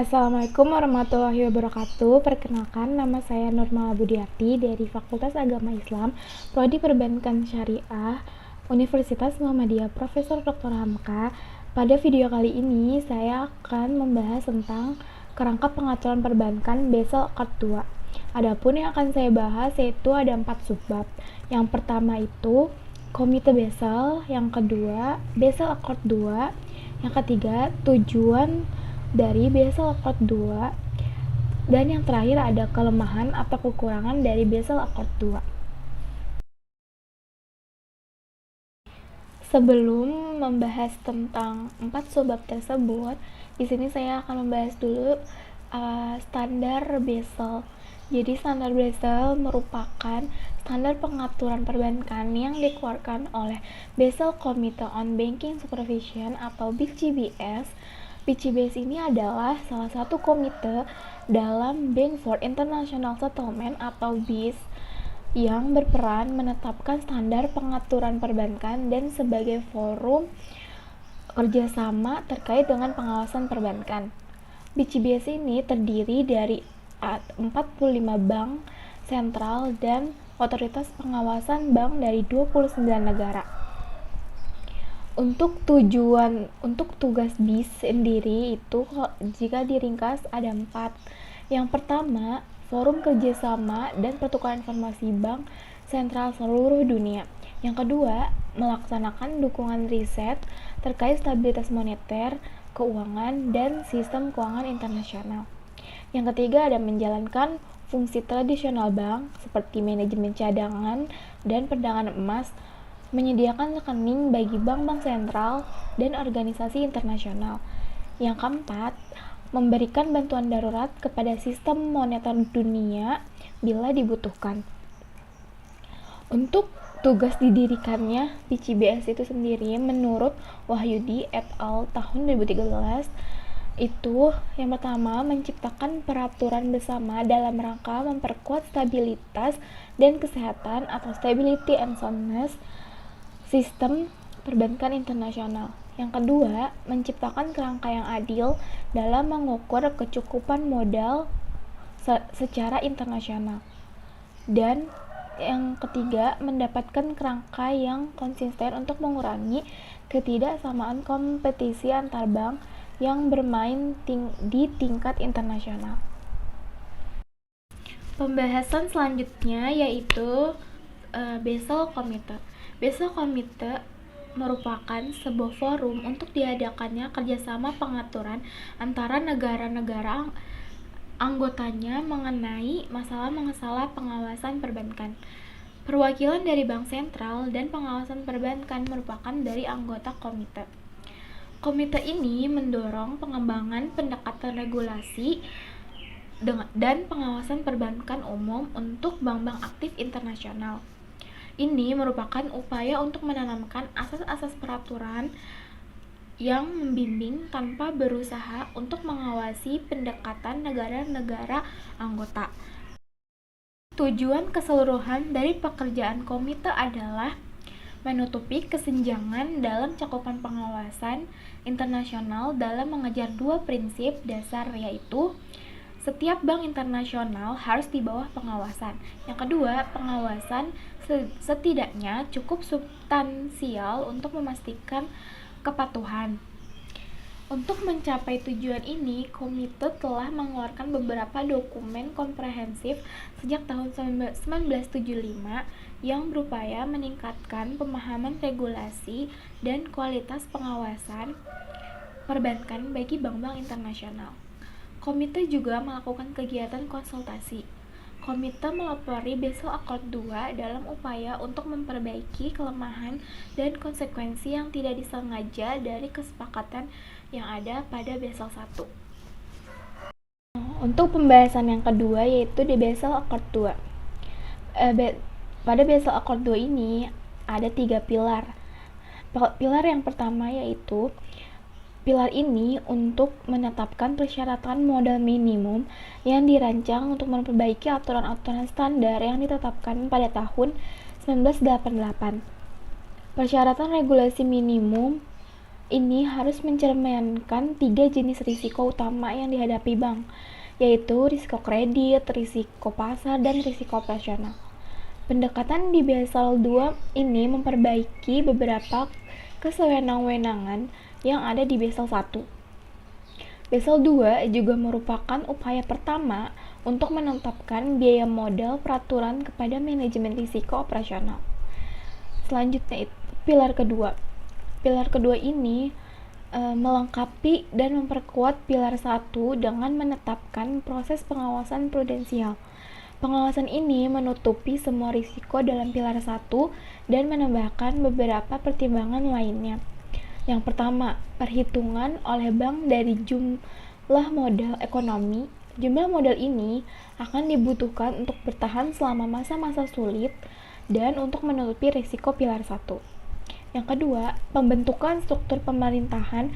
Assalamualaikum warahmatullahi wabarakatuh. Perkenalkan, nama saya Nurmala Budiati dari Fakultas Agama Islam, Prodi Perbankan Syariah, Universitas Muhammadiyah Profesor Dr. Hamka. Pada video kali ini, saya akan membahas tentang kerangka pengaturan perbankan Basel Accord 2. Adapun yang akan saya bahas yaitu ada 4 subbab. Yang pertama itu Komite Basel, yang kedua Basel Accord 2, yang ketiga tujuan dari Basel Accord 2, dan yang terakhir ada kelemahan atau kekurangan dari Basel Accord 2. Sebelum membahas tentang 4 subbab tersebut, di sini saya akan membahas dulu standar Basel. Jadi standar Basel merupakan standar pengaturan perbankan yang dikeluarkan oleh Basel Committee on Banking Supervision atau BCBS. BCBS ini adalah salah satu komite dalam Bank for International Settlement atau BIS yang berperan menetapkan standar pengaturan perbankan dan sebagai forum kerjasama terkait dengan pengawasan perbankan. BCBS ini terdiri dari 45 bank sentral dan otoritas pengawasan bank dari 29 negara. Untuk tugas BIS sendiri itu jika diringkas ada 4. Yang pertama, forum kerjasama dan pertukaran informasi bank sentral seluruh dunia. Yang kedua, melaksanakan dukungan riset terkait stabilitas moneter, keuangan, dan sistem keuangan internasional. Yang ketiga ada menjalankan fungsi tradisional bank seperti manajemen cadangan dan perdagangan emas, menyediakan rekening bagi bank-bank sentral dan organisasi internasional. Yang keempat, memberikan bantuan darurat kepada sistem moneter dunia bila dibutuhkan. Untuk tugas didirikannya BCBS itu sendiri menurut Wahyudi et al. Tahun 2013 itu yang pertama menciptakan peraturan bersama dalam rangka memperkuat stabilitas dan kesehatan atau stability and soundness sistem perbankan internasional. Yang kedua, menciptakan kerangka yang adil dalam mengukur kecukupan modal secara internasional. Dan yang ketiga, mendapatkan kerangka yang konsisten untuk mengurangi ketidaksamaan kompetisi antar bank yang bermain di tingkat internasional. Pembahasan selanjutnya yaitu Basel Committee. Basel Committee merupakan sebuah forum untuk diadakannya kerjasama pengaturan antara negara-negara anggotanya mengenai masalah-masalah pengawasan perbankan. Perwakilan dari Bank Sentral dan pengawasan perbankan merupakan dari anggota komite. Komite ini mendorong pengembangan pendekatan regulasi dan pengawasan perbankan umum untuk bank-bank aktif internasional. Ini merupakan upaya untuk menanamkan asas-asas peraturan yang membimbing tanpa berusaha untuk mengawasi pendekatan negara-negara anggota. Tujuan keseluruhan dari pekerjaan komite adalah menutupi kesenjangan dalam cakupan pengawasan internasional dalam mengejar 2 prinsip dasar, yaitu setiap bank internasional harus di bawah pengawasan. Yang kedua, pengawasan setidaknya cukup substansial untuk memastikan kepatuhan. Untuk mencapai tujuan ini, komite telah mengeluarkan beberapa dokumen komprehensif sejak tahun 1975 yang berupaya meningkatkan pemahaman regulasi dan kualitas pengawasan perbankan bagi bank-bank internasional. Komite juga melakukan kegiatan konsultasi. Komite melapori Basel Accord 2 dalam upaya untuk memperbaiki kelemahan dan konsekuensi yang tidak disengaja dari kesepakatan yang ada pada Basel 1. Untuk pembahasan yang kedua yaitu di Basel Accord 2. Pada Basel Accord 2 ini ada 3 pilar. Pilar yang pertama yaitu pilar ini untuk menetapkan persyaratan modal minimum yang dirancang untuk memperbaiki aturan-aturan standar yang ditetapkan pada tahun 1988. Persyaratan regulasi minimum ini harus mencerminkan 3 jenis risiko utama yang dihadapi bank, yaitu risiko kredit, risiko pasar, dan risiko operasional. Pendekatan di Basel II ini memperbaiki beberapa kesewenang-wenangan yang ada di Basel I. Basel II juga merupakan upaya pertama untuk menetapkan biaya modal peraturan kepada manajemen risiko operasional. Selanjutnya pilar kedua. Pilar kedua ini melengkapi dan memperkuat pilar 1 dengan menetapkan proses pengawasan prudensial. Pengawasan ini menutupi semua risiko dalam pilar 1 dan menambahkan beberapa pertimbangan lainnya. Yang pertama, perhitungan oleh bank dari jumlah modal ekonomi. Jumlah modal ini akan dibutuhkan untuk bertahan selama masa-masa sulit dan untuk menutupi risiko pilar 1. Yang kedua, pembentukan struktur pemerintahan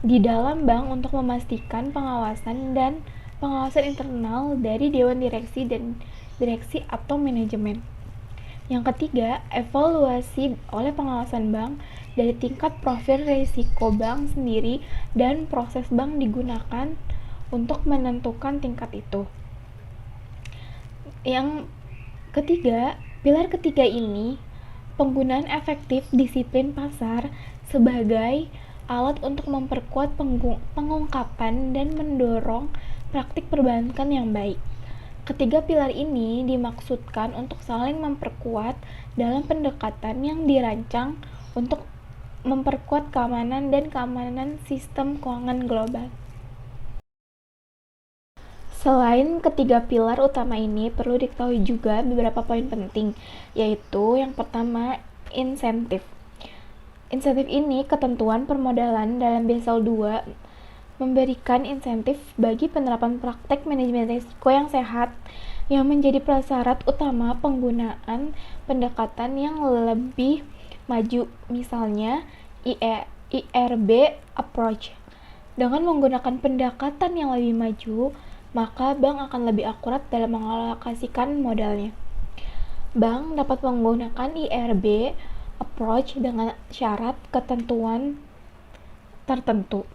di dalam bank untuk memastikan pengawasan internal dari dewan direksi dan direksi atau manajemen. Yang ketiga, evaluasi oleh pengawasan bank dari tingkat profil risiko bank sendiri dan proses bank digunakan untuk menentukan tingkat itu. Yang ketiga, pilar ketiga ini penggunaan efektif disiplin pasar sebagai alat untuk memperkuat pengungkapan dan mendorong praktik perbankan yang baik. Ketiga pilar ini dimaksudkan untuk saling memperkuat dalam pendekatan yang dirancang untuk memperkuat keamanan dan keamanan sistem keuangan global. Selain ketiga pilar utama ini, perlu diketahui juga beberapa poin penting, yaitu yang pertama, insentif. Insentif ini ketentuan permodalan dalam Basel II memberikan insentif bagi penerapan praktek manajemen risiko yang sehat yang menjadi prasyarat utama penggunaan pendekatan yang lebih maju, misalnya IRB approach. Dengan menggunakan pendekatan yang lebih maju, maka bank akan lebih akurat dalam mengalokasikan modalnya. Bank dapat menggunakan IRB approach dengan syarat ketentuan tertentu.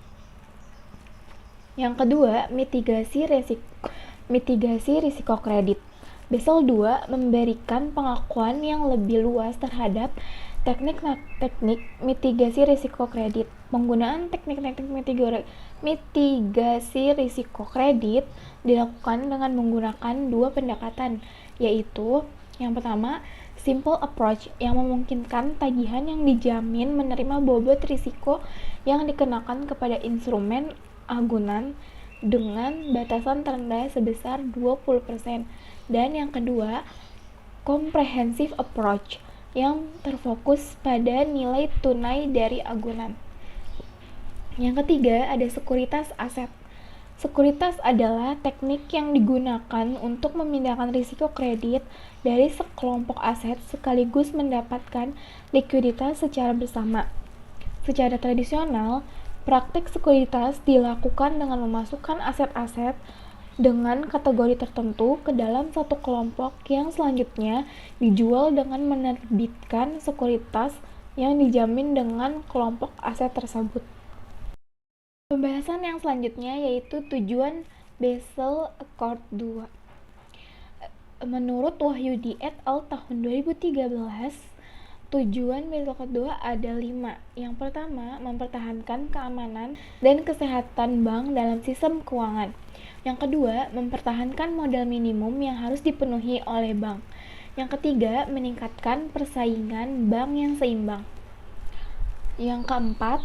Yang kedua, mitigasi risiko kredit. Basel II memberikan pengakuan yang lebih luas terhadap teknik mitigasi risiko kredit. Penggunaan teknik-teknik mitigasi risiko kredit dilakukan dengan menggunakan dua pendekatan, yaitu yang pertama, simple approach yang memungkinkan tagihan yang dijamin menerima bobot risiko yang dikenakan kepada instrumen agunan dengan batasan terendah sebesar 20%. Dan yang kedua, comprehensive approach yang terfokus pada nilai tunai dari agunan. Yang ketiga, ada sekuritas aset. Sekuritas adalah teknik yang digunakan untuk memindahkan risiko kredit dari sekelompok aset sekaligus mendapatkan likuiditas secara bersama. Secara tradisional, praktik sekuritas dilakukan dengan memasukkan aset-aset dengan kategori tertentu ke dalam satu kelompok yang selanjutnya dijual dengan menerbitkan sekuritas yang dijamin dengan kelompok aset tersebut. Pembahasan yang selanjutnya yaitu tujuan Basel Accord II. Menurut Wahyudi et al. Tahun 2013, tujuan Basel Accord II ada 5. Yang pertama, mempertahankan keamanan dan kesehatan bank dalam sistem keuangan. Yang kedua, mempertahankan modal minimum yang harus dipenuhi oleh bank. Yang ketiga, meningkatkan persaingan bank yang seimbang. Yang keempat,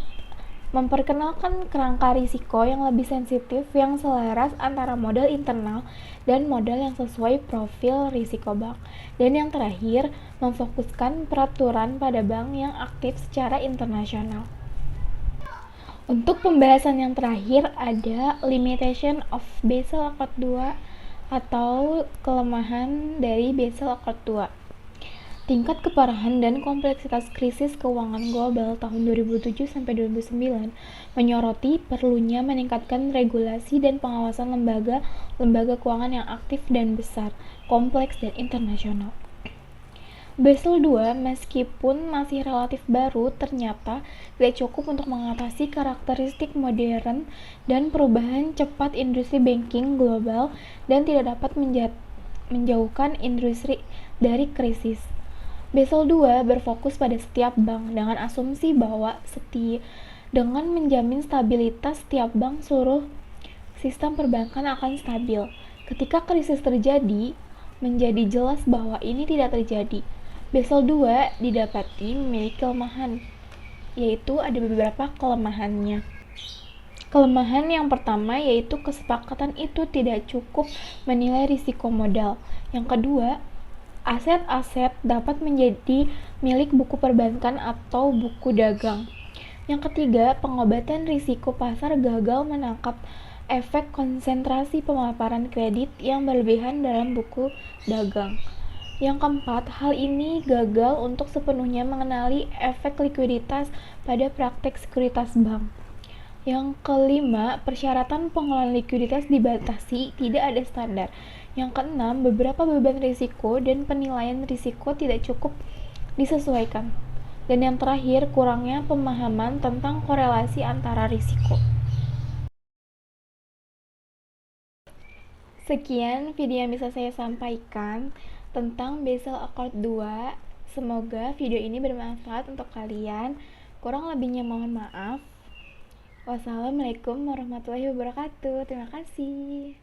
memperkenalkan kerangka risiko yang lebih sensitif yang selaras antara modal internal dan modal yang sesuai profil risiko bank. Dan yang terakhir, memfokuskan peraturan pada bank yang aktif secara internasional. Untuk pembahasan yang terakhir ada limitation of Basel Accord II atau kelemahan dari Basel Accord II. Tingkat keparahan dan kompleksitas krisis keuangan global tahun 2007-2009 menyoroti perlunya meningkatkan regulasi dan pengawasan lembaga keuangan yang aktif dan besar, kompleks, dan internasional. Basel II, meskipun masih relatif baru, ternyata tidak cukup untuk mengatasi karakteristik modern dan perubahan cepat industri banking global dan tidak dapat menjauhkan industri dari krisis. Basel II berfokus pada setiap bank dengan asumsi bahwa dengan menjamin stabilitas setiap bank, seluruh sistem perbankan akan stabil. Ketika krisis terjadi, menjadi jelas bahwa ini tidak terjadi. Basel II didapati memiliki kelemahan, yaitu ada beberapa kelemahannya. Kelemahan yang pertama yaitu kesepakatan itu tidak cukup menilai risiko modal. Yang kedua, aset-aset dapat menjadi milik buku perbankan atau buku dagang. Yang ketiga, pengobatan risiko pasar gagal menangkap efek konsentrasi pemaparan kredit yang berlebihan dalam buku dagang. Yang keempat, hal ini gagal untuk sepenuhnya mengenali efek likuiditas pada praktek sekuritas bank. Yang kelima, persyaratan pengelolaan likuiditas dibatasi, tidak ada standar. Yang keenam, beberapa beban risiko dan penilaian risiko tidak cukup disesuaikan. Dan yang terakhir, kurangnya pemahaman tentang korelasi antara risiko. Sekian video yang bisa saya sampaikan tentang Basel Accord 2. Semoga video ini bermanfaat untuk kalian. Kurang lebihnya mohon maaf. Wassalamualaikum warahmatullahi wabarakatuh. Terima kasih.